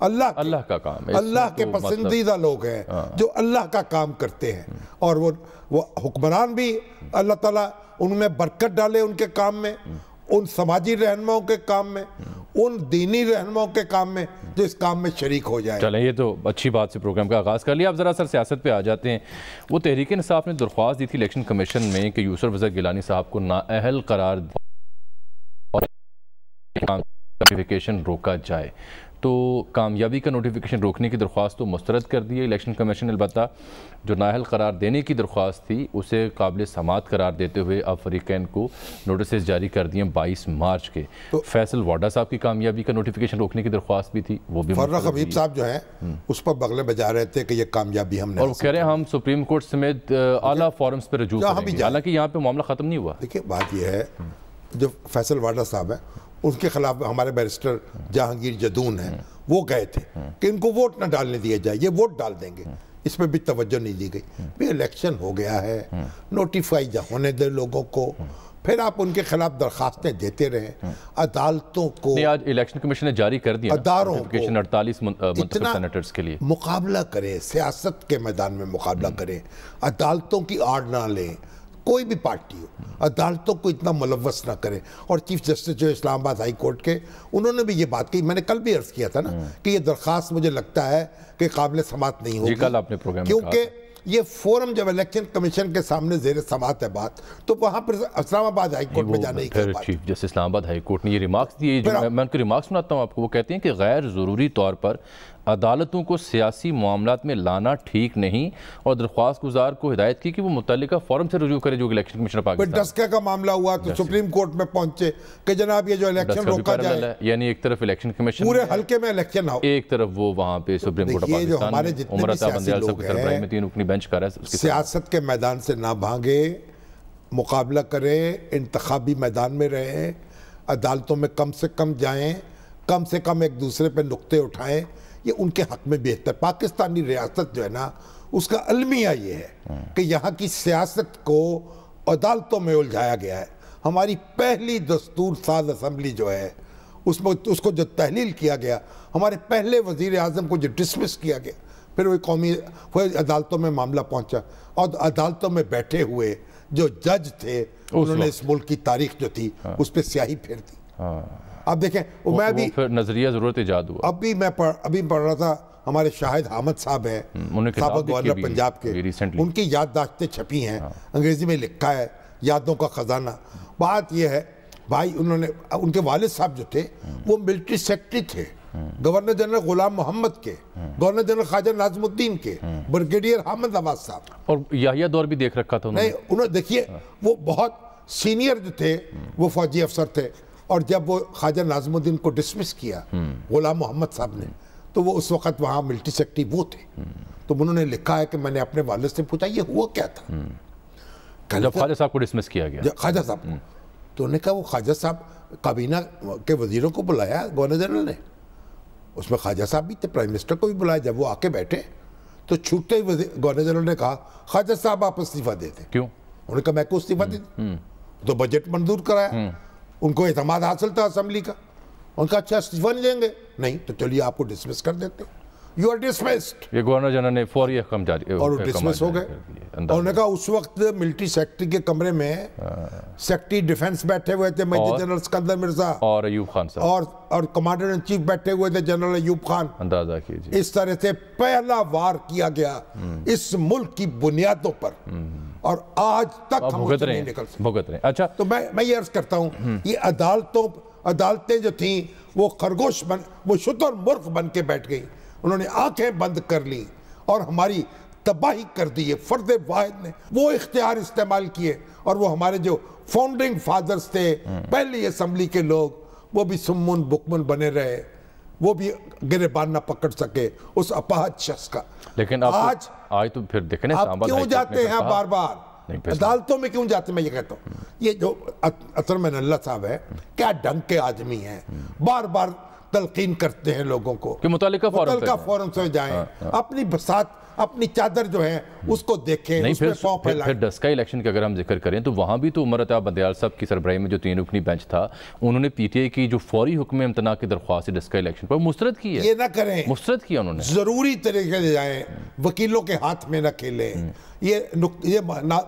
اللہ کا کام ہے، اللہ کے پسندیدہ لوگ ہیں جو اللہ کا کام کرتے ہیں، اور وہ حکمران بھی اللہ تعالیٰ ان میں برکت ڈالے ان کے کام میں، ان سماجی رہنماؤں کے کام میں، ان دینی رہنماؤں کے کام میں جو اس کام میں شریک ہو جائے۔ چلیں، یہ تو اچھی بات سے پروگرام کا آغاز کر لیا۔ اب ذرا سر سیاست پہ آ جاتے ہیں۔ وہ تحریک انصاف نے درخواست دی تھی الیکشن کمیشن میں کہ یوسف رضا گیلانی صاحب کو نااہل قرار نوٹیفیکیشن روکا جائے، تو کامیابی کا نوٹیفیکیشن روکنے کی درخواست تو مسترد کر دی ہے الیکشن کمیشن، البتہ جو نااہل قرار دینے کی درخواست تھی اسے قابل سماعت قرار دیتے ہوئے اب فریقین کو نوٹسز جاری کر دیے 22 مارچ کے۔ فیصل واڈا صاحب کی کامیابی کا نوٹیفیکیشن روکنے کی درخواست بھی تھی، وہ بھی فرخ حبیب صاحب جو ہیں اس پر بغلے بجا رہے تھے کہ یہ کامیابی ہم نے، اور وہ کہہ رہے ہیں ہم سپریم کورٹ سمیت اعلیٰ فورمز پہ رجوع کریں گے، حالانکہ یہاں پہ معاملہ ختم نہیں ہوا۔ دیکھیں بات یہ ہے، جو فیصل واڈا صاحب ہیں ان کے خلاف ہمارے بیرسٹر جہانگیر جدون ہیں، وہ گئے تھے کہ ان کو ووٹ نہ ڈالنے دیا جائے، یہ ووٹ ڈال دیں گے، اس پہ بھی توجہ نہیں دی گئی۔ بھی الیکشن ہو گیا ہے، نوٹیفائی ہونے دے لوگوں کو، پھر آپ ان کے خلاف درخواستیں دیتے رہیں۔ عدالتوں کو، آج الیکشن کمیشن نے جاری کر دیا اداروں کو 48 منتخب سینیٹرز کے لیے مقابلہ کریں، سیاست کے میدان میں مقابلہ کریں، عدالتوں کی آڑ نہ لیں، کوئی بھی پارٹی ہو، عدالتوں کو اتنا ملوث نہ کریں۔ اور چیف جسٹس جو اسلام آباد ہائی کورٹ کے، انہوں نے بھی یہ بات کہی، میں نے کل بھی عرض کیا تھا نا کہ یہ درخواست مجھے لگتا ہے کہ قابل سماعت نہیں ہوگی، کل آپ نے پروگرام میں کیونکہ یہ فورم جب الیکشن کمیشن کے سامنے زیر سماعت ہے بات، تو وہاں پر اسلام آباد ہائی کورٹ میں جانے کی بات۔ چیف جسٹس اسلام آباد ہائی کورٹ نے یہ ریمارکس دیے، میں ان کے ریمارکس سناتا ہوں آپ کو۔ وہ کہتے ہیں کہ غیر ضروری طور پر عدالتوں کو سیاسی معاملات میں لانا ٹھیک نہیں، اور درخواست گزار کو ہدایت کی کہ وہ متعلقہ فورم سے رجوع کرے جو الیکشن کمیشن پاکستان۔ ڈسکے کا معاملہ ہوا تو سپریم کورٹ میں پہنچے کہ جناب یہ جو الیکشن روکا جائے، یعنی ایک طرف الیکشن کمیشن پورے حلقے میں الیکشن ہو، ایک طرف وہ وہاں پہ سپریم کورٹ پاکستان میں عمر عطا بندیال صاحب کی سربراہی میں 3 رکنی بینچ کا رہا ہے۔ سیاست کے میدان سے نہ بھاگے، مقابلہ کریں، انتخابی میدان میں رہیں، عدالتوں میں کم سے کم جائیں، کم سے کم ایک دوسرے پہ نقطے اٹھائیں، یہ ان کے حق میں بہتر۔ پاکستانی ریاست جو ہے نا، اس کا المیہ یہ ہے کہ یہاں کی سیاست کو عدالتوں میں الجھایا گیا ہے۔ ہماری پہلی دستور ساز اسمبلی جو ہے، اس کو جو تحلیل کیا گیا، ہمارے پہلے وزیر اعظم کو جو ڈسمس کیا گیا، پھر وہ قومی عدالتوں میں معاملہ پہنچا، اور عدالتوں میں بیٹھے ہوئے جو جج تھے انہوں نے اس ملک کی تاریخ جو تھی اس پہ سیاہی پھیر دی۔ اب دیکھیں، میں بھی نظریہ ضرورت ایجاد ہوا۔ ابھی پڑھ رہا تھا، ہمارے شاہد حامد صاحب ہیں، سابق گورنر پنجاب کے، ان کی یادداشتیں چھپی ہیں، انگریزی میں لکھا ہے یادوں کا خزانہ۔ بات یہ ہے بھائی، ان کے والد صاحب جو تھے وہ ملٹری سیکرٹری تھے، گورنر جنرل غلام محمد کے، گورنر جنرل خواجہ ناظم الدین کے، بریگیڈیئر حامد نواز صاحب، اور یحییٰ دور بھی دیکھ رکھا تھا انہوں نے۔ دیکھیے وہ بہت سینئر جو تھے، وہ فوجی افسر تھے، اور جب وہ خواجہ ناظم الدین کو ڈسمس کیا غلام محمد صاحب نے، تو وہ اس وقت وہاں ملٹری سیکرٹری وہ تھے۔ تو انہوں نے لکھا ہے کہ میں نے اپنے والد سے پوچھا یہ ہوا کیا تھا جب خواجہ صاحب کو ڈسمس کیا گیا، خواجہ صاحب کو، تو انہوں نے کہا وہ خواجہ صاحب کابینہ کے وزیروں کو بلایا گورنر جنرل نے، اس میں خواجہ صاحب بھی تھے، پرائم منسٹر کو بھی بلایا۔ جب وہ آ کے بیٹھے تو چھوٹے ہی گورنر جنرل نے کہا خواجہ صاحب آپ استعفیٰ دے دیں۔ کیوں؟ انہوں نے کہا میں کو استعفیٰ دے دیں، تو بجٹ منظور کرایا، ان کو اعتماد حاصل تھا اسمبلی کا۔ ان کا اچھا استعفیٰ نہیں دیں گے؟ نہیں، تو چلیے آپ کو ڈسمس کر دیتے، یو آر ڈسمسڈ۔ یہ گورنر جنرل نے فوری حکم جاری، اور ڈسمس ہو گئے۔ اور انہوں نے کہا اس وقت ملٹری سیکرٹری کے کمرے میں سیکرٹری ڈیفنس بیٹھے ہوئے تھے میجر جنرل اسکندر مرزا، اور ایوب خان صاحب، اور کمانڈر ان چیف بیٹھے ہوئے تھے جنرل ایوب خان۔ اندازہ کیجیے، اس طرح سے پہلا وار کیا گیا اس ملک کی بنیادوں پر، اور آج تک ہم اس سے نہیں نکل سکتے۔ اچھا، تو میں یہ عرض کرتا ہوں، یہ عدالتیں جو تھیں وہ خرگوش وہ شتر مرغ بن کے بیٹھ گئی، انہوں نے آنکھیں بند کر لی اور ہماری تباہی کر دی۔ فرد واحد نے وہ اختیار استعمال کیے، اور وہ ہمارے جو فاؤنڈنگ فادرز تھے، پہلی اسمبلی کے لوگ، وہ بھی سمن بکمن بنے رہے، وہ بھی گریبان نہ پکڑ سکے اس اپاہج شخص کا۔ لیکن آج تو پھر دیکھیں آپ کیوں جاتے ہیں بار بار عدالتوں میں، کیوں جاتے ہیں؟ میں یہ کہتا ہوں، یہ جو اطہر من اللہ صاحب ہے، کیا ڈنگ کے آدمی ہیں، بار بار تلقین کرتے ہیں لوگوں کو کہ متعلقہ فورم سے جائیں، اپنی بساط اپنی چادر جو ہے اس کو دیکھیں، نہیں اس پہ پاؤں پھر پھیلائیں۔ ڈسکا الیکشن کا اگر ہم ذکر کریں تو وہاں بھی تو عمر عطا بندیال صاحب کی سربراہی میں جو 3 رکنی بینچ تھا، انہوں نے پی ٹی آئی کی جو فوری حکم امتناع کی درخواست ڈسکا الیکشن پر مسترد کی ہے، یہ نہ کریں، مسترد کیا انہوں نے، ضروری طریقے سے جائیں، وکیلوں کے ہاتھ میں نہ کھیلیں۔ یہ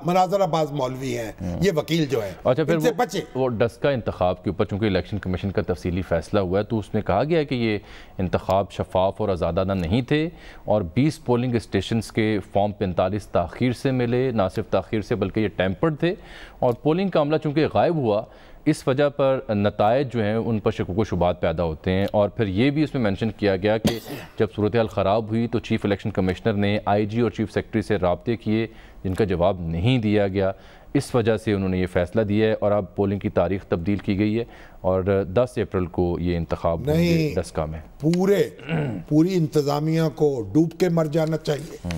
مناظرہ باز مولوی ہیں، یہ وکیل جو ہیں، اچھا ان سے پھر بچیں۔ وہ ڈسکا انتخاب کے اوپر چونکہ الیکشن کمیشن کا تفصیلی فیصلہ ہوا ہے تو اس میں کہا گیا ہے کہ یہ انتخاب شفاف اور آزادانہ نہیں تھے، اور 20 پولنگ اسٹیشنز کے فارم 45 تاخیر سے ملے، نہ صرف تاخیر سے بلکہ یہ ٹیمپرڈ تھے، اور پولنگ کا عملہ چونکہ غائب ہوا، اس وجہ پر نتائج جو ہیں ان پر شکوک و شبہات پیدا ہوتے ہیں۔ اور پھر یہ بھی اس میں مینشن کیا گیا کہ جب صورتحال خراب ہوئی تو چیف الیکشن کمشنر نے آئی جی اور چیف سیکرٹری سے رابطے کیے جن کا جواب نہیں دیا گیا، اس وجہ سے انہوں نے یہ فیصلہ دیا ہے، اور اب پولنگ کی تاریخ تبدیل کی گئی ہے اور 10 اپریل کو یہ انتخاب ہوں گے ڈسکا میں۔ پوری انتظامیہ کو ڈوب کے مر جانا چاہیے۔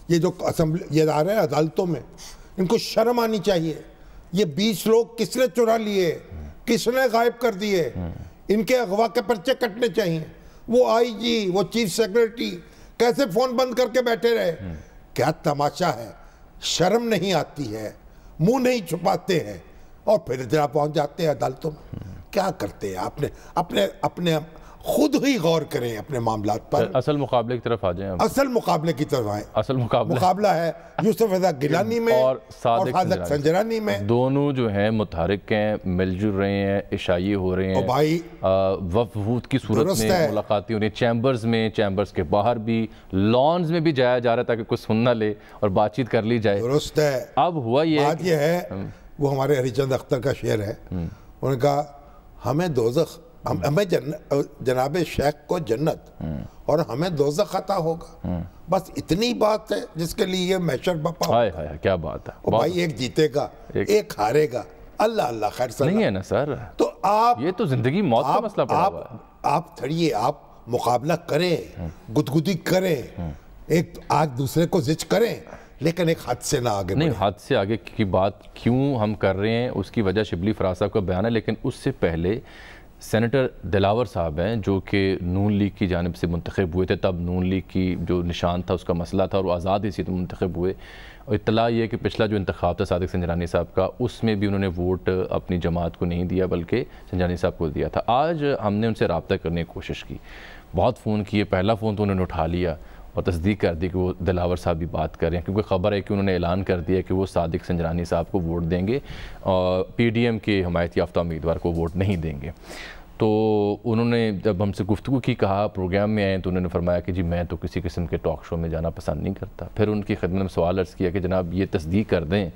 یہ جو اسمبلی یہ آ رہے ہیں عدالتوں میں، ان کو شرم آنی چاہیے۔ یہ 20 لوگ کس نے چرا لیے، کس نے غائب کر دیے، ان کے اغوا کے پرچے کٹنے چاہیے۔ وہ آئی جی، وہ چیف سیکرٹری کیسے فون بند کر کے بیٹھے رہے؟ کیا تماشا ہے، شرم نہیں آتی ہے، منہ نہیں چھپاتے ہیں، اور پھر ادھر پہنچ جاتے ہیں عدالتوں میں۔ کیا کرتے ہیں؟ اپنے خود ہی غور کریں اپنے معاملات پر۔ اصل مقابلے کی طرف آ جائیں، اصل مقابلے کی طرف آئیں۔ اصل مقابلہ ہے یوسف رضا گیلانی میں اور صادق سنجرانی میں۔ دونوں جو ہیں متحرک ہیں، مل جل رہے ہیں، عشائیے ہو رہے ہیں، بھائی وفود کی صورت میں ملاقاتیں ہو رہی ہیں، چیمبرز میں، چیمبرز کے باہر بھی، لانز میں بھی جایا جا رہا ہے تاکہ کوئی سن نہ لے اور بات چیت کر لی جائے۔ درست ہے۔ اب ہوا بات یہ ہے، وہ ہمارے ہری چند اختر کا شعر ہے، انہوں نے کہا ہمیں دوزخ، ہمیں جناب شیخ کو جنت اور ہمیں دوزخ عطا ہوگا، بس اتنی بات ہے جس کے لیے یہ محشر بپا ہائے ہائے کیا بات ہے۔ بھائی ایک جیتے گا، ایک ہارے گا، اللہ اللہ خیر صلی نہیں ہے نا سر، تو آپ یہ تو زندگی موت کا مسئلہ پڑا ہوا ہے۔ آپ تھڑیے، آپ مقابلہ کریں، گدگدی کریں، ایک آج دوسرے کو زج کریں، لیکن ایک حد سے نہ آگے نہیں، حد سے آگے کی بات کیوں ہم کر رہے ہیں اس کی وجہ شبلی فراز صاحب کا بیان ہے، لیکن اس سے پہلے سینیٹر دلاور صاحب ہیں جو کہ نون لیگ کی جانب سے منتخب ہوئے تھے، تب نون لیگ کی جو نشان تھا اس کا مسئلہ تھا اور وہ آزاد اسی تو منتخب ہوئے، اور اطلاع یہ ہے کہ پچھلا جو انتخاب تھا صادق سنجرانی صاحب کا اس میں بھی انہوں نے ووٹ اپنی جماعت کو نہیں دیا بلکہ سنجرانی صاحب کو دیا تھا۔ آج ہم نے ان سے رابطہ کرنے کی کوشش کی، بہت فون کیے، پہلا فون تو انہوں نے اٹھا لیا اور تصدیق کر دی کہ وہ دلاور صاحب بھی بات کر رہے ہیں، کیونکہ خبر ہے کہ انہوں نے اعلان کر دیا کہ وہ صادق سنجرانی صاحب کو ووٹ دیں گے اور پی ڈی ایم کے حمایت یافتہ امیدوار کو ووٹ نہیں دیں گے۔ تو انہوں نے جب ہم سے گفتگو کی، کہا پروگرام میں آئے تو انہوں نے فرمایا کہ جی میں تو کسی قسم کے ٹاک شو میں جانا پسند نہیں کرتا۔ پھر ان کی خدمت میں سوال عرض کیا کہ جناب یہ تصدیق کر دیں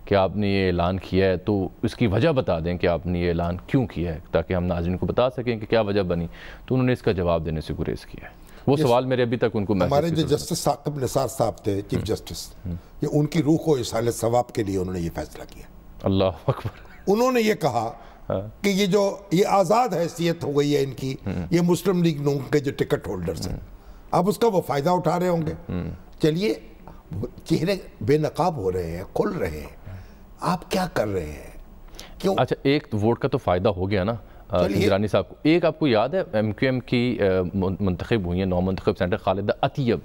کہ آپ نے یہ اعلان کیا ہے تو اس کی وجہ بتا دیں کہ آپ نے یہ اعلان کیوں کیا ہے تاکہ ہم ناظرین کو بتا سکیں کہ کیا وجہ بنی، تو انہوں نے اس کا جواب دینے سے گریز کیا ہے۔ وہ سوال میرے ابھی تک ان کو ہمارے جو جسٹس ثاقب نثار صاحب تھے، چیف جسٹس، یہ ان کی روح کو اصالہ ثواب کے لیے انہوں نے یہ فیصلہ کیا۔ اللہ اکبر۔ انہوں نے یہ کہا کہ یہ آزاد حیثیت ہو گئی ہے ان کی، یہ مسلم لیگ نون کے جو ٹکٹ ہولڈرز ہیں، اب اس کا وہ فائدہ اٹھا رہے ہوں گے۔ چلیے، چہرے بے نقاب ہو رہے ہیں، کھل رہے ہیں، آپ کیا کر رہے ہیں؟ کیوں؟ اچھا ایک ووٹ کا تو فائدہ ہو گیا نا سنجرانی صاحب کو۔ ایک آپ کو یاد ہے ایم کیو ایم کی منتخب ہوئی ہیں، نو منتخب سینیٹر خالدہ عطیب،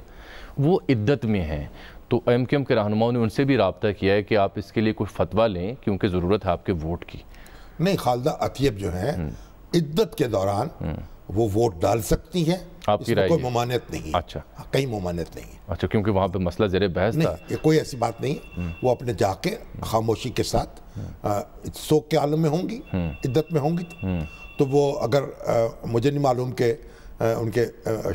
وہ عدت میں ہیں، تو ایم کیو ایم کے رہنماؤں نے ان سے بھی رابطہ کیا ہے کہ آپ اس کے لیے کوئی فتویٰ لیں کیونکہ ضرورت ہے آپ کے ووٹ کی۔ نہیں، خالدہ عطیب جو ہیں عدت کے دوران وہ ووٹ ڈال سکتی ہیں، اس میں کوئی ممانعت نہیں ہے۔ اچھا، کہیں ممانعت نہیں ہے۔ اچھا، کیونکہ وہاں پہ مسئلہ زیر بحث تھا۔ یہ کوئی ایسی بات نہیں، وہ اپنے جا کے خاموشی کے ساتھ سوگ کے عالم میں ہوں گی، عدت میں ہوں گی، تو وہ اگر مجھے نہیں معلوم کہ ان کے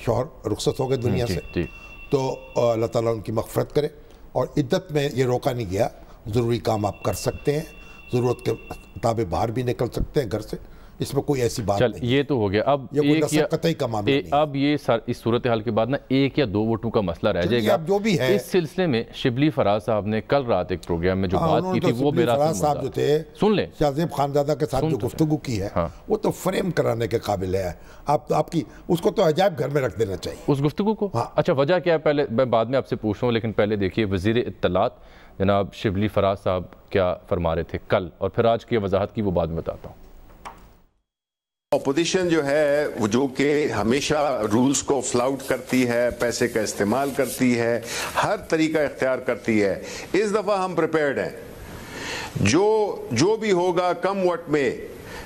شوہر رخصت ہو گئے دنیا سے، تو اللہ تعالیٰ ان کی مغفرت کرے، اور عدت میں یہ روکا نہیں گیا، ضروری کام آپ کر سکتے ہیں، ضرورت کے مطابق باہر بھی نکل سکتے ہیں گھر سے، اس میں کوئی ایسی بات نہیں۔ یہ تو ہو گیا، اب یہ کوئی نسل قطعی کا معاملہ نہیں۔ اب یہ اس صورتحال کے بعد نا 1 یا 2 ووٹوں کا مسئلہ رہ جائے گا۔ اب جو بھی ہے، اس سلسلے میں شبلی فراز صاحب نے کل رات ایک پروگرام میں جو بات کی تھی وہ میرا فراز صاحب جو تھے، سن لیں، شاہ زیب خانزادہ کے ساتھ جو گفتگو کی ہے وہ تو فریم کرانے کے قابل ہے۔ آپ کی اس کو تو عجائب گھر میں رکھ دینا چاہیے، اس گفتگو کو۔ اچھا وجہ کیا ہے پہلے میں بعد میں آپ سے پوچھ رہا ہوں، لیکن پہلے دیکھیے وزیر اطلاعات جناب شبلی فراز صاحب کیا فرما رہے تھے کل، اور پھر آج کی وضاحت کی وہ بعد میں بتاتا ہوں۔ اپوزیشن جو ہے جو کہ ہمیشہ رولز کو فلاؤٹ کرتی ہے، پیسے کا استعمال کرتی ہے، ہر طریقہ اختیار کرتی ہے، اس دفعہ ہم پریپیئرڈ ہیں. جو بھی ہوگا کم وٹ میں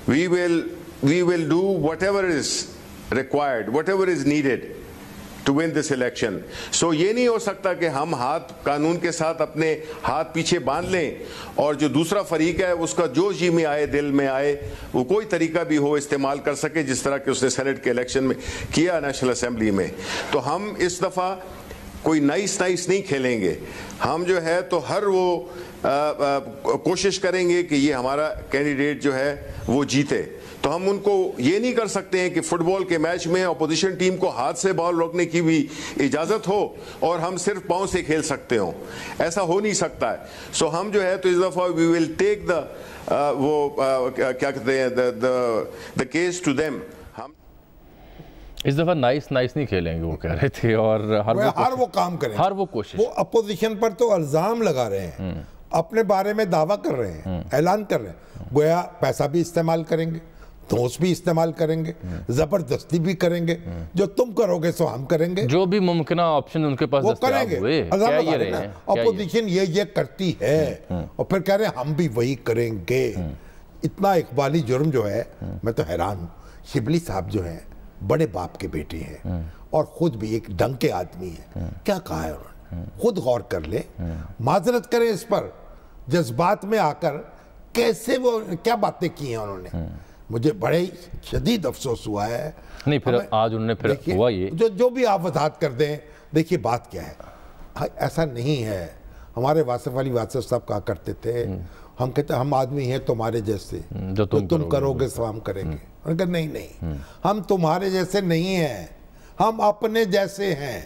we will do whatever is required, whatever is needed to win this election. So یہ نہیں ہو سکتا کہ ہم ہاتھ قانون کے ساتھ اپنے ہاتھ پیچھے باندھ لیں اور جو دوسرا فریق ہے اس کا جو جی میں آئے دل میں آئے وہ کوئی طریقہ بھی ہو استعمال کر سکے، جس طرح کہ اس نے سینٹ کے الیکشن میں کیا نیشنل اسمبلی میں. تو ہم اس دفعہ کوئی نائس نہیں کھیلیں گے. ہم جو ہے تو ہر وہ کوشش کریں گے کہ یہ ہمارا کینڈیڈیٹ جو ہے وہ جیتے. تو ہم ان کو یہ نہیں کر سکتے ہیں کہ فٹ بال کے میچ میں اپوزیشن ٹیم کو ہاتھ سے بال روکنے کی بھی اجازت ہو اور ہم صرف پاؤں سے کھیل سکتے ہوں، ایسا ہو نہیں سکتا ہے. سو ہم جو ہے تو اس دفعہ وی ول ٹیک وہ کیا کہتے ہیں دا کیس ٹو دیم. ہم اس دفعہ نائس نہیں کھیلیں گے وہ کہہ رہے تھے، اور ہر وہ کام کریں، ہر وہ کوشش. وہ اپوزیشن پر تو الزام لگا رہے ہیں، اپنے بارے میں دعویٰ کر رہے ہیں، اعلان کر رہے ہیں، گویا پیسہ بھی استعمال کریں گے، دوست بھی استعمال کریں گے، زبردستی بھی کریں گے، جو تم کرو گے سو ہم کریں گے، جو بھی ممکنہ آپشن ان کے پاس دستیاب ہوئے. کیا یہ رہے ہیں اپوزیشن یہ کرتی ہے اور پھر کہہ رہے ہیں ہم بھی وہی کریں گے. اتنا اقبالی جرم جو ہے، میں تو حیران ہوں. شبلی صاحب جو ہیں بڑے باپ کے بیٹے ہیں اور خود بھی ایک ڈنگ کے آدمی ہیں. کیا کہا ہے انہوں نے؟ خود غور کر لیں، معذرت کریں اس پر. جذبات میں آ کر کیسے وہ کیا باتیں کی ہیں انہوں نے. مجھے بڑے شدید افسوس ہوا ہے. نہیں پھر آج انہوں نے پھر ہوا یہ جو بھی آپ وضاحت کر دیں. دیکھیے بات کیا ہے، ایسا نہیں ہے. ہمارے واصف علی واصف صاحب کہا کرتے تھے، ہم کہتے ہیں ہم آدمی ہیں تمہارے جیسے، جو تم کرو گے سو ہم کریں گے. انہوں نے کہا نہیں ہم تمہارے جیسے نہیں ہیں، ہم اپنے جیسے ہیں.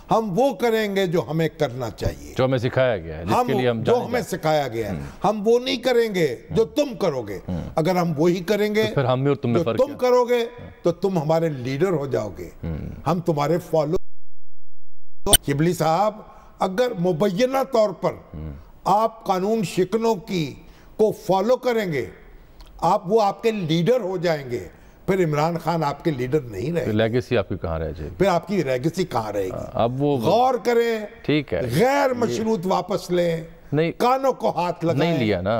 ہم وہ کریں گے جو ہمیں کرنا چاہیے، جو ہمیں سکھایا گیا ہے، جس کے لیے جو ہمیں سکھایا گیا ہے. ہم وہ نہیں کریں گے جو تم کرو گے. اگر ہم وہی کریں گے پھر ہم میں اور تم میں فرق تم کرو گے تو تم ہمارے لیڈر ہو جاؤ گے، ہم تمہارے فالو. شبلی صاحب اگر مبینہ طور پر آپ قانون شکنوں کو فالو کریں گے، وہ آپ کے لیڈر ہو جائیں گے. پھر عمران خان آپ کے لیڈر نہیں رہے، لیگیسی آپ کی کہاں رہ جائے گی، پھر آپ کی لیگیسی کہاں رہے گی. اب وہ غور کریں، ٹھیک ہے، غیر مشروط واپس لیں، نہیں کانوں کو ہاتھ لگائیں. نہیں لیا نا،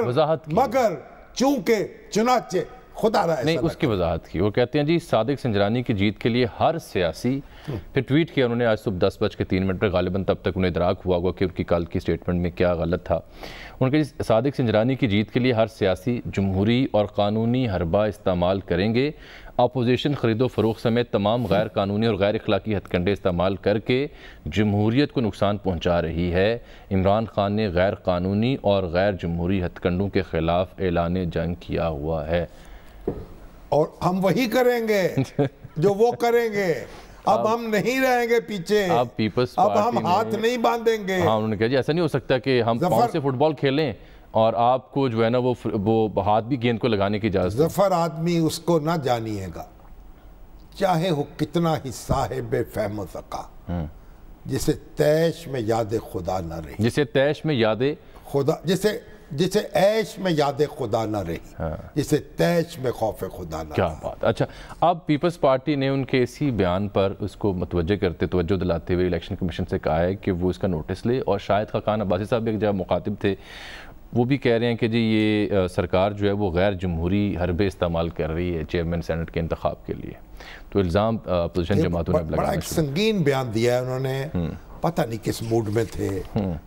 وضاحت کی، مگر چونکہ چنانچہ خدا رہا نہیں اس کی وضاحت کی. وہ کہتے ہیں جی صادق سنجرانی کی جیت کے لیے ہر سیاسی، پھر ٹویٹ کیا انہوں نے آج صبح 10:03 پر، غالباً تب تک انہیں ادراک ہوا ہوگا کہ ان کی کل کی سٹیٹمنٹ میں کیا غلط تھا. ان کے صادق سنجرانی کی جیت کے لیے ہر سیاسی جمہوری اور قانونی حربہ استعمال کریں گے. اپوزیشن خرید و فروخت سمیت تمام غیر قانونی اور غیر اخلاقی ہتھ کنڈے استعمال کر کے جمہوریت کو نقصان پہنچا رہی ہے. عمران خان نے غیر قانونی اور غیر جمہوری ہتھ کنڈوں کے خلاف اعلان جنگ کیا ہوا ہے، اور ہم وہی کریں گے جو وہ کریں گے. اب ہم نہیں رہیں گے پیچھے، اب ہم ہاتھ نہیں باندھیں گے. ہاں انہوں نے کہا جی ایسا نہیں ہو سکتا کہ ہم پاؤں سے فٹ بال کھیلیں اور آپ کو جو ہے نا وہ ہاتھ بھی گیند کو لگانے کی اجازت. ظفر آدمی اس کو نہ جانیے گا، چاہے ہو کتنا ہی صاحب فہم و ذکا، جسے تیش میں یاد خدا نہ رہی، جسے تیش میں یاد خدا، جسے عیش میں یاد خدا نہ رہی، جسے تیش میں خوف خدا نہ رہی. کیا بات. اچھا اب پیپلز پارٹی نے ان کے اسی بیان پر اس کو توجہ دلاتے ہوئے الیکشن کمیشن سے کہا ہے کہ وہ اس کا نوٹس لے. اور شاہد خاقان عباسی صاحب ایک جب مخاطب تھے، وہ بھی کہہ رہے ہیں کہ جی یہ سرکار جو ہے وہ غیر جمہوری حربے استعمال کر رہی ہے چیئرمین سینٹ کے انتخاب کے لیے. تو الزام اپوزیشن جماعتوں نے بڑا ایک سنگین بیان دیا ہے انہوں نے. پتہ نہیں کس موڈ میں تھے،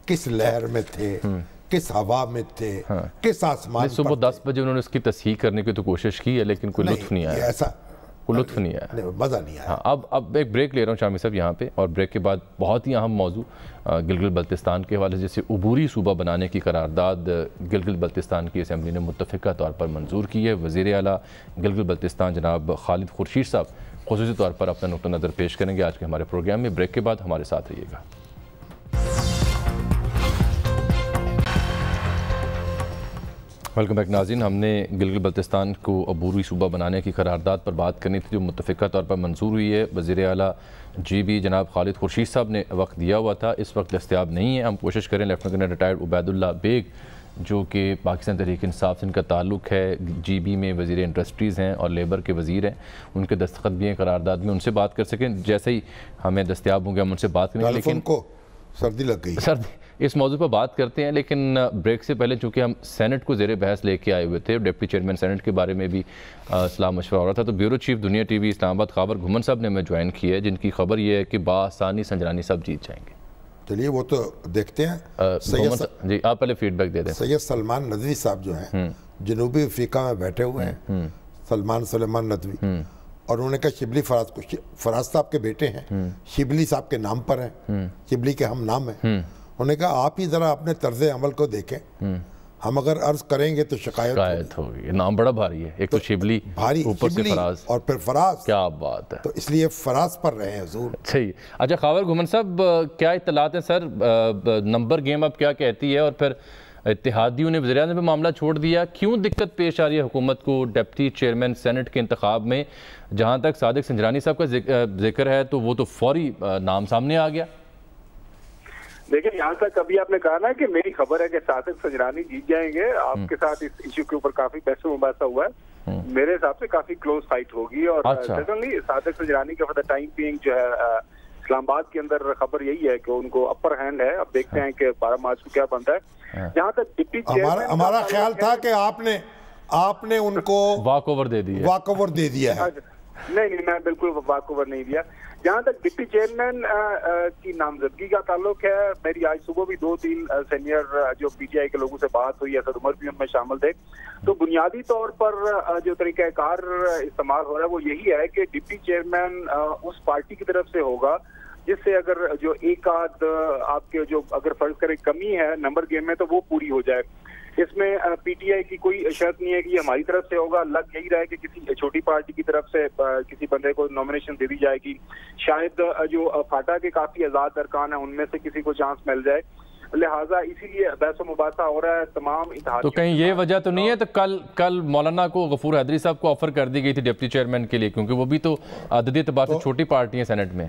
کس لہر میں تھے، کس ہوا میں تھے، کس آسمان پر. صبح 10 بجے انہوں نے اس کی تصحیح کرنے کی تو کوشش کی ہے لیکن کوئی لطف نہیں آیا، ایسا کوئی لطف نہیں آیا، مزہ نہیں آیا. اب ایک بریک لے رہا ہوں شامی صاحب یہاں پہ، اور بریک کے بعد بہت ہی اہم موضوع گلگت بلتستان کے حوالے سے، جسے عبوری صوبہ بنانے کی قرارداد گلگت بلتستان کی اسمبلی نے متفقہ طور پر منظور کی ہے. وزیر اعلیٰ گلگت بلتستان جناب خالد خورشید صاحب خصوصی طور پر اپنا نقطہ نظر پیش کریں گے آج کے ہمارے پروگرام میں. بریک کے بعد ہمارے ساتھ رہیے گا. ویلکم بیک ناظرین. ہم نے گلگت بلتستان کو عبوری صوبہ بنانے کی قرارداد پر بات کرنی تھی جو متفقہ طور پر منظور ہوئی ہے. وزیر اعلیٰ جناب خالد خورشید صاحب نے وقت دیا ہوا تھا، اس وقت دستیاب نہیں ہے. ہم کوشش کریں لیفٹیننٹ ریٹائرڈ عبید اللہ بیگ جو کہ پاکستان تحریک انصاف سے ان کا تعلق ہے، جی بی میں وزیر انڈسٹریز ہیں اور لیبر کے وزیر ہیں، ان کے دستخط بھی ہیں قرارداد میں، ان سے بات کر سکیں جیسے ہی ہمیں دستیاب ہوں گے ہم ان سے بات کریں گے. لیکن کو سردی لگ گئی، اس موضوع پر بات کرتے ہیں، لیکن بریک سے پہلے چونکہ ہم سینٹ کو زیر بحث لے کے آئے ہوئے تھے، ڈپٹی چیئرمین سینٹ کے بارے میں بھی صلاح مشورہ ہو رہا تھا، تو بیورو چیف دنیا ٹی وی اسلام آباد خاور گھمن صاحب نے ہمیں جوائن کی ہے، جن کی خبر یہ ہے کہ بآسانی سنجرانی صاحب جیت جائیں گے. چلیے وہ تو دیکھتے ہیں. جی آپ پہلے فیڈ بیک دے دیں. سید سلمان ندوی صاحب جو ہیں جنوبی افریقہ میں بیٹھے ہوئے ہیں، سلمان ندوی، اور انہوں نے کہا شبلی فراز صاحب کے بیٹے ہیں، شبلی صاحب کے نام پر ہیں، شبلی کے ہم نام ہیں. انہوں نے کہا آپ ہی ذرا اپنے طرز عمل کو دیکھیں، ہم اگر عرض کریں گے تو شکایت ہوگی. نام بڑا بھاری ہے، ایک تو شبلی، اوپر سے فراز، اور پھر فراز. کیا بات ہے. تو اس لیے فراز پر رہے ہیں حضور. صحیح. اچھا خاور گھمن صاحب کیا اطلاعات ہیں سر، نمبر گیم اب کیا کہتی ہے، اور پھر اتحادیوں نے وزیر اعظم پہ معاملہ چھوڑ دیا، کیوں دقت پیش آ رہی ہے حکومت کو ڈپٹی چیئرمین سینٹ کے انتخاب میں؟ جہاں تک صادق سنجرانی صاحب کا ذکر ہے تو وہ تو فوری نام سامنے آ گیا. دیکھیں یہاں تک ابھی آپ نے کہا نا کہ میری خبر ہے کہ صادق سنجرانی جیت جائیں گے، آپ کے ساتھ اس ایشو کے اوپر کافی بحث و مباحثہ ہوا ہے. میرے حساب سے کافی کلوز فائٹ ہوگی، اور سیکنڈلی صادق سنجرانی کا فار دا ٹائم بینگ جو ہے اسلام آباد کے اندر خبر یہی ہے کہ ان کو اپر ہینڈ ہے. اب دیکھتے ہیں کہ 12 مارچ کو کیا بنتا ہے. جہاں تک ڈپٹی چیئرمین، ہمارا خیال تھا کہ آپ نے ان کو واک اوور دے دیا ہے. نہیں میں بالکل واک اوور نہیں دیا. جہاں تک ڈپٹی چیئرمین کی نامزدگی کا تعلق ہے، میری آج صبح بھی 2-3 سینئر جو پی ٹی آئی کے لوگوں سے بات ہوئی، اسد عمر بھی ان میں شامل تھے. تو بنیادی طور پر جو طریقہ کار استعمال ہو رہا ہے وہ یہی ہے کہ ڈپٹی چیئرمین اس پارٹی کی طرف سے ہوگا جس سے اگر جو ایک آدھ آپ کے جو اگر فرض کریں کمی ہے نمبر گیم میں تو وہ پوری ہو جائے. اس میں پی ٹی آئی کی کوئی شرط نہیں ہے کہ یہ ہماری طرف سے ہوگا. لگ یہی رہا ہے کہ کسی چھوٹی پارٹی کی طرف سے کسی بندے کو نامینیشن دے دی جائے گی. شاید جو فاٹا کے کافی آزاد ارکان ہیں ان میں سے کسی کو چانس مل جائے. لہٰذا اسی لیے بحث و مباحثہ ہو رہا ہے تمام اتحاد. تو کہیں یہ وجہ تو نہیں ہے تو کل مولانا کو غفور حیدری صاحب کو آفر کر دی گئی تھی ڈپٹی چیئرمین کے لیے، کیونکہ وہ بھی تو عددی اعتبار سے چھوٹی پارٹی ہیں سینٹ میں.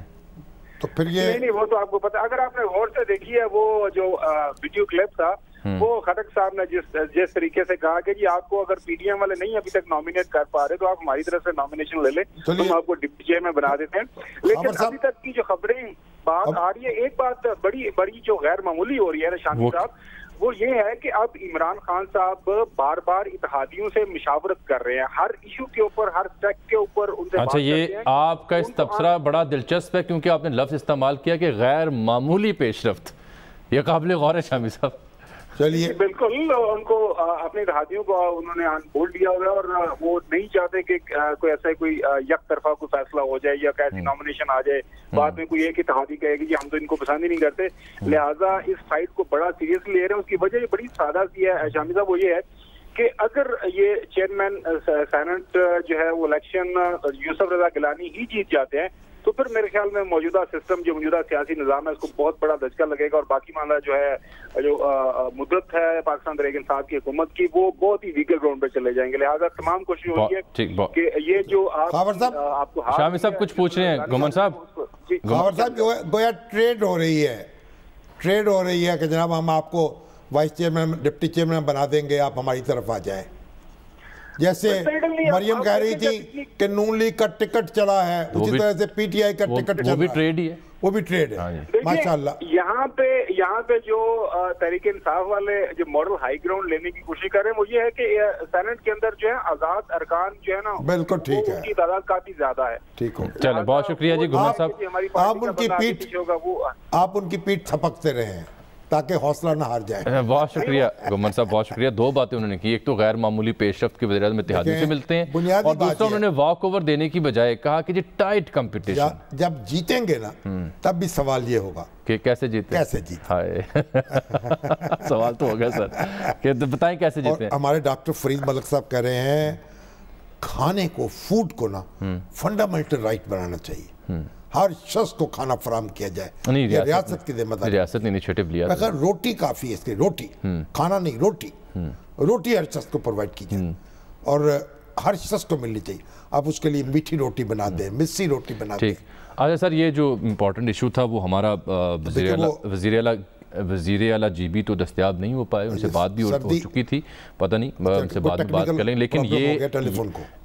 تو پھر یہ نہیں وہ تو آپ کو پتا، اگر آپ نے غور سے دیکھی ہے وہ جو ویڈیو کلپ تھا وہ خٹک صاحب نے جس طریقے سے کہا کہ جی آپ کو اگر پی ڈی ایم والے نہیں ابھی تک نامینیٹ کر پا رہے تو آپ ہماری طرف سے نامینیشن لے لیں، ہم آپ کو ڈپٹی چیئرمین بنا دیتے ہیں. لیکن ابھی تک کی جو خبریں بات آ رہی ہے، ایک بات بڑی جو غیر معمولی ہو رہی ہے شامی صاحب، وہ یہ ہے کہ اب عمران خان صاحب بار بار اتحادیوں سے مشاورت کر رہے ہیں ہر ایشو کے اوپر، ہر سیکٹ کے اوپر ان سے. اچھا یہ آپ کا اس تبصرہ بڑا دلچسپ ہے کیونکہ آپ نے لفظ استعمال کیا کہ غیر معمولی پیش رفت، یہ قابل غور ہے شامی صاحب. چلیے بالکل ان کو اپنے اتحادیوں کو انہوں نے بول دیا ہوا ہے، اور وہ نہیں چاہتے کہ کوئی یک طرفہ کوئی فیصلہ ہو جائے یا ایسی نامینیشن آ جائے بعد میں کوئی ایک اتحادی کہے گی ہم تو ان کو پسند ہی نہیں کرتے. لہٰذا اس فائٹ کو بڑا سیریسلی لے رہے ہیں. اس کی وجہ بڑی سادہ سی ہے شامی صاحب، وہ یہ ہے کہ اگر یہ چیئرمین سینٹ جو ہے وہ الیکشن یوسف رضا گیلانی ہی جیت جاتے ہیں تو پھر میرے خیال میں موجودہ سسٹم جو موجودہ سیاسی نظام ہے اس کو بہت بڑا دھچکا لگے گا، اور باقی معاملہ جو ہے جو مدت ہے پاکستان تحریک انصاف کی حکومت کی وہ بہت ہی ویکر گراؤنڈ پہ چلے جائیں گے. لہٰذا تمام کوشش ہو رہی ہے کہ یہ جو آپ کو شامی صاحب کچھ پوچھ رہے ہیں گھمن صاحب. خاور صاحب گویا ٹریڈ ہو رہی ہے کہ جناب ہم آپ کو وائس چیئرمین ڈپٹی چیئرمین بنا دیں گے، آپ ہماری طرف آ جائیں. جیسے مریم کہہ رہی تھی کہ نون لیگ کا ٹکٹ چلا ہے، اسی طرح سے پی ٹی آئی کا ٹکٹ چلا ہے، وہ بھی ٹریڈ ہے. ماشاءاللہ یہاں پہ جو تحریک انصاف والے جو ماڈل ہائی گراؤنڈ لینے کی کوشش کر رہے ہیں وہ یہ ہے کہ سینٹ کے اندر جو ہے آزاد ارکان جو ہے نا بالکل ٹھیک ہے، ان کی تعداد کافی زیادہ ہے. ٹھیک ہو چلیں بہت شکریہ جی گھمن صاحب. آپ ان کی پیٹھ تھپکتے رہے ہیں تاکہ حوصلہ نہ ہار جائے. بہت شکریہ گھمن صاحب، بہت شکریہ. 2 باتیں انہوں نے کی، ایک تو غیر معمولی پیش رفت کے وزیر اعظم اتحادیوں سے ملتے ہیں، اور دوسرا انہوں نے واک اوور دینے کی بجائے کہا کہ جی ٹائٹ کمپٹیشن. جب جیتیں گے نا تب بھی سوال یہ ہوگا کہ کیسے جیتے. ہائے سوال تو ہوگا سر کہ بتائیں کیسے جیتے. ہمارے ڈاکٹر فرید ملک صاحب کہہ رہے ہیں کھانے کو، فوڈ کو نا فنڈامنٹل رائٹ بنانا چاہیے، ہر شخص کو کھانا فراہم کیا جائے، یہ ریاست کی ذمہ داری. ریاست نے انیشیٹو لیا. اگر روٹی کافی ہے، اس کے روٹی کھانا نہیں، روٹی ہر شخص کو پرووائڈ کی جائے اور ہر شخص کو ملنی چاہیے. آپ اس کے لیے میٹھی روٹی بنا دیں، مسی روٹی بنا دیں. اچھا سر، یہ جو امپورٹنٹ ایشو تھا وہ ہمارا وزیر اعلیٰ وزیر اعلیٰ جی بی تو دستیاب نہیں ہو پائے, ان سے بات بھی ہو چکی تھی, پتہ نہیں ان سے بعد میں بات کر لیں, لیکن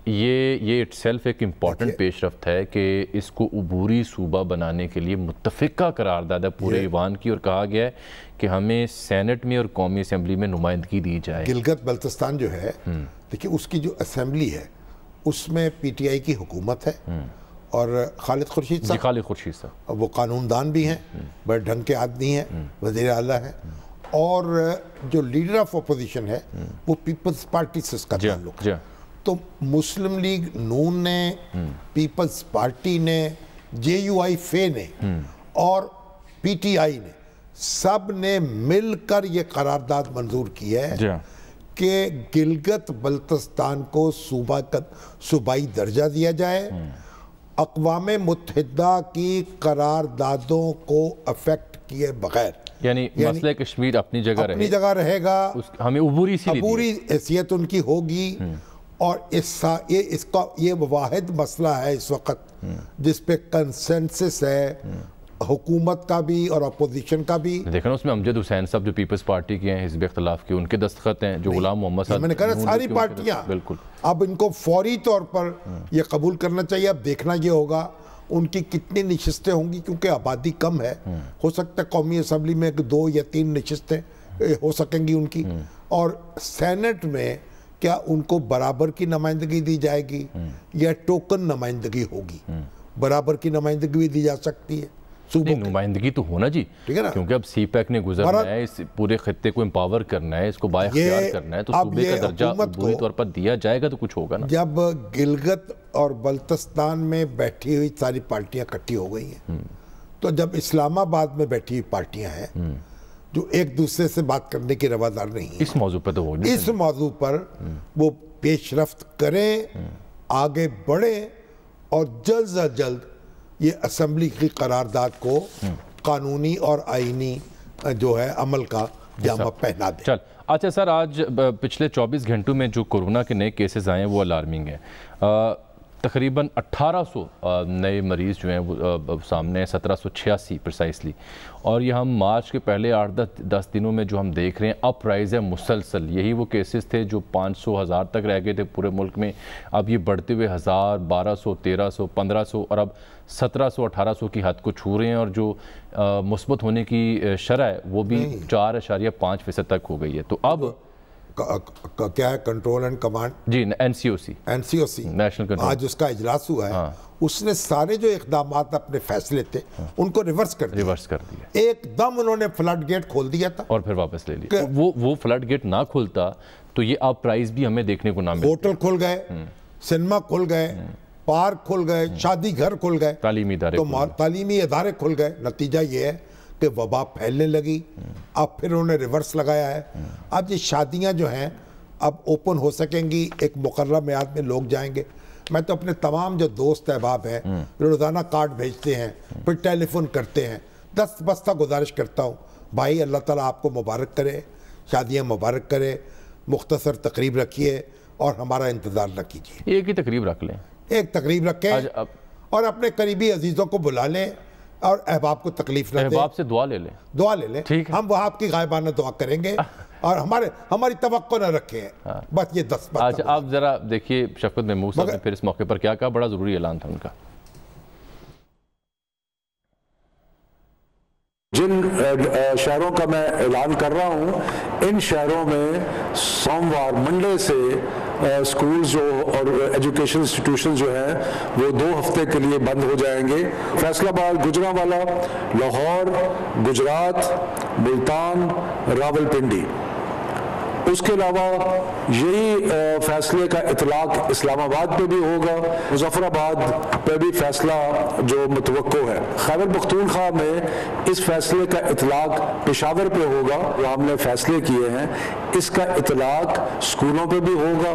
یہ اٹ سیلف ایک امپورٹنٹ پیش رفت ہے کہ اس کو عبوری صوبہ بنانے کے لیے متفقہ قرارداد ہے پورے ایوان کی, اور کہا گیا ہے کہ ہمیں سینٹ میں اور قومی اسمبلی میں نمائندگی دی جائے. گلگت بلتستان جو ہے, دیکھیں اس کی جو اسمبلی ہے اس میں پی ٹی آئی کی حکومت ہے, اور خالد خورشید صاحب وہ قانون دان بھی ہیں, بڑے ڈھنگ کے آدمی ہیں, وزیر اعلیٰ ہیں, اور جو لیڈر آف اپوزیشن ہے وہ پیپلز پارٹی سے اس کا تعلق ہے. تو مسلم لیگ نون نے, پیپلز پارٹی نے, جے یو آئی فے نے اور پی ٹی آئی نے, سب نے مل کر یہ قرارداد منظور کی ہے کہ گلگت بلتستان کو صوبائی درجہ دیا جائے, اقوام متحدہ کی قراردادوں کو افیکٹ کیے بغیر, یعنی مسئلہ کشمیر اپنی جگہ رہے گا, ہمیں عبوری حیثیت ان کی ہوگی, اور اس کا یہ واحد مسئلہ ہے اس وقت جس پہ کنسنسس ہے حکومت کا بھی اور اپوزیشن کا بھی. دیکھنا اس میں امجد حسین صاحب جو پیپلز پارٹی کے ہیں, حزب اختلاف کے, ان کے دستخط ہیں, جو غلام محمد صاحب, میں نے کہا ساری پارٹیاں, بالکل اب ان کو فوری طور پر یہ قبول کرنا چاہیے. اب دیکھنا یہ ہوگا ان کی کتنی نشستیں ہوں گی, کیونکہ آبادی کم ہے, ہو سکتا ہے قومی اسمبلی میں 2 یا 3 نشستیں ہو سکیں گی ان کی, اور سینٹ میں کیا ان کو برابر کی نمائندگی دی جائے گی یا ٹوکن نمائندگی ہوگی. برابر کی نمائندگی بھی دی جا سکتی ہے, نمائندگی تو ہونا جی, کیونکہ اب سی پیک نے گزرنا ہے, اس پورے خطے کو امپاور کرنا ہے, اس کو بااختیار کرنا ہے, تو صوبے کا درجہ عبوری طور پر دیا جائے گا تو کچھ ہوگا نا. جب گلگت اور بلتستان میں بیٹھی ہوئی ساری پارٹیاں اکٹھی ہو گئی ہیں, تو جب اسلام آباد میں بیٹھی ہوئی پارٹیاں ہیں جو ایک دوسرے سے بات کرنے کی روادار نہیں ہیں, اس موضوع پہ تو ہوگی, اس موضوع پر وہ پیش رفت کریں, آگے بڑھیں, اور جلد از جلد یہ اسمبلی کی قرارداد کو قانونی اور آئینی جو ہے عمل کا جامہ پہنا دیں. اچھا سر, آج پچھلے 24 گھنٹوں میں جو کورونا کے نئے کیسز آئے ہیں وہ الارمنگ ہیں. تقریباً 1800 نئے مریض جو ہیں وہ سامنے ہیں, 1786 پرسائسلی, اور یہ ہم مارچ کے پہلے 8-10 دنوں میں جو ہم دیکھ رہے ہیں اپ رائز ہے مسلسل. یہی وہ کیسز تھے جو 500-1000 تک رہ گئے تھے پورے ملک میں, اب یہ بڑھتے ہوئے 1000, 1200, 1300, 1500 اور اب 1700-1800 کی حد کو چھو رہے ہیں, اور جو مثبت ہونے کی شرح ہے وہ بھی 4.5% تک ہو گئی ہے. تو اب کیا ہے, control and command, G N C O C, national control, آج اس کا اجلاس ہوا ہے, اس نے سارے جو اقدامات اپنے فیصلے تھے ان کو ریورس کر دیا. ایک دم انہوں نے فلڈ گیٹ کھول دیا تھا اور پھر واپس لے لیا. وہ فلڈ گیٹ نہ کھولتا تو یہ اب پرائز بھی ہمیں دیکھنے کو نہ ملتا. ہوٹل کھل گئے, سنیما کھل گئے, پارک کھل گئے, شادی گھر کھل گئے, تعلیمی ادارے کھل گئے. نتیجہ یہ ہے کہ وبا پھیلنے لگی. اب پھر انہوں نے ریورس لگایا ہے. اب یہ شادیاں جو ہیں اب اوپن ہو سکیں گی, ایک مقررہ میعاد میں لوگ جائیں گے. میں تو اپنے تمام جو دوست احباب ہیں روزانہ کارڈ بھیجتے ہیں, پھر ٹیلی فون کرتے ہیں, دستبستہ گزارش کرتا ہوں, بھائی اللہ تعالیٰ آپ کو مبارک کرے, شادیاں مبارک کرے, مختصر تقریب رکھیے اور ہمارا انتظار نہ کیجیے. ایک ہی تقریب رکھ لیں, ایک تقریب رکھیں اور اپنے قریبی عزیزوں کو بلا لیں, اور احباب کو تکلیف نہ دیں. احباب سے دعا لے لیں, ہم وہاں آپ کی غائبانہ دعا کریں گے, اور ہماری توقع نہ رکھیں. بس یہ 10 بات. اچھا آپ ذرا دیکھیے شفقت محمود صاحب نے پھر اس موقع پر کیا کہا, بڑا ضروری اعلان تھا ان کا. جن شہروں کا میں اعلان کر رہا ہوں, ان شہروں میں سوموار منڈے سے سکولز جو اور ایجوکیشن انسٹیٹیوشن جو ہیں وہ 2 ہفتے کے لیے بند ہو جائیں گے. فیصل آباد, گجرانوالہ, لاہور, گجرات, ملتان, راولپنڈی. اس کے علاوہ یہی فیصلے کا اطلاق اسلام آباد پہ بھی ہوگا, مظفر آباد پہ بھی فیصلہ جو متوقع ہے. خیبر پختونخوا میں اس فیصلے کا اطلاق پشاور پہ ہوگا. جو ہم نے فیصلے کیے ہیں اس کا اطلاق اسکولوں پہ بھی ہوگا,